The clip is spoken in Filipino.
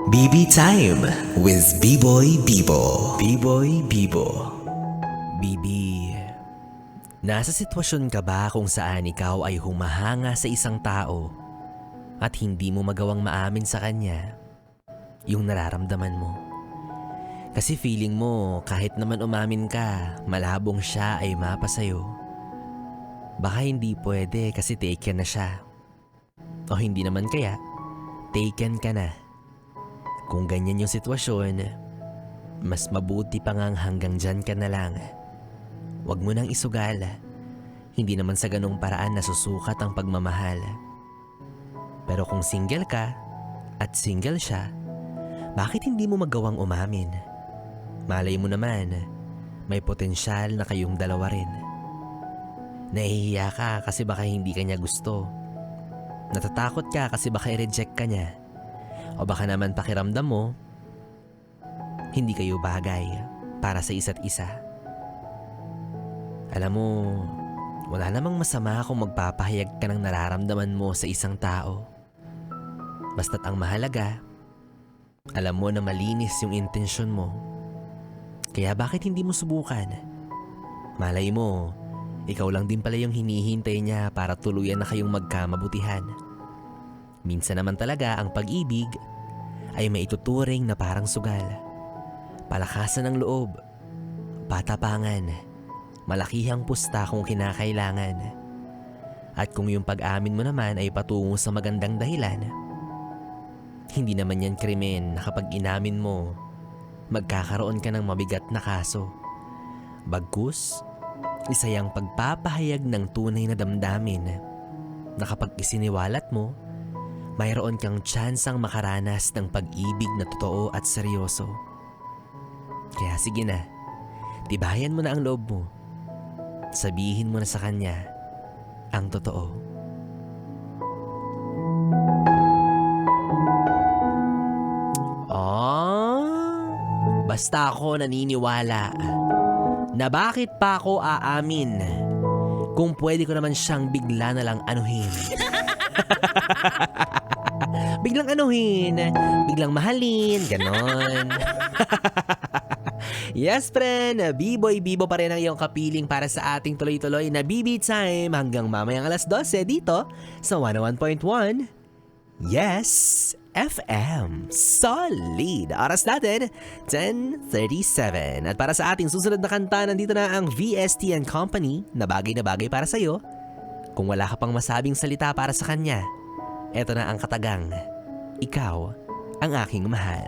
BB Time with B-Boy Bibo. B-Boy Bibo. Bibi, nasa sitwasyon ka ba kung saan ikaw ay humahanga sa isang tao at hindi mo magawang maamin sa kanya yung nararamdaman mo? Kasi feeling mo kahit naman umamin ka, malabong siya ay mapa sa'yo. Baka hindi pwede kasi taken na siya. O hindi naman kaya, taken ka na. Kung ganyan yung sitwasyon, mas mabuti pa ngang hanggang dyan ka na lang. Huwag mo nang isugal. Hindi naman sa ganong paraan nasusukat ang pagmamahal. Pero kung single ka at single siya, bakit hindi mo magawang umamin? Malay mo naman, may potensyal na kayong dalawa rin. Nahihiya ka kasi baka hindi ka niya gusto. Natatakot ka kasi baka i-reject ka niya. O baka naman pakiramdam mo, hindi kayo bagay para sa isa't isa. Alam mo, wala namang masama kung magpapahayag ka ng nararamdaman mo sa isang tao. Basta't ang mahalaga, alam mo na malinis yung intensyon mo. Kaya bakit hindi mo subukan? Malay mo, ikaw lang din pala yung hinihintay niya para tuluyan na kayong magkamabutihan. Minsan naman talaga ang pag-ibig ay maituturing na parang sugal. Palakasan ng loob, patapangan, malakihang pusta kung kinakailangan. At kung yung pag-amin mo naman ay patungo sa magandang dahilan, hindi naman yan krimen na kapag inamin mo, magkakaroon ka ng mabigat na kaso. Bagkus, isa yung pagpapahayag ng tunay na damdamin na kapag isiniwalat mo, mayroon kang tsansang makaranas ng pag-ibig na totoo at seryoso. Kaya sige na, tibayan mo na ang loob mo. Sabihin mo na sa kanya ang totoo. Basta ako naniniwala na bakit pa ako aamin kung pwede ko naman siyang bigla na lang anuhin. Biglang anuhin, biglang mahalin, ganon. Yes, friend, B-Boy Bibo pa rin ang iyong kapiling para sa ating tuloy-tuloy na BB Time hanggang mamayang alas 12 dito sa 101.1 Yes FM. Solid! Oras natin, 10:37. At para sa ating susunod na kanta, nandito na ang VST and Company na bagay para sa'yo. Kung wala ka pang masabing salita para sa kanya, eto na ang katagang, ikaw ang aking mahal.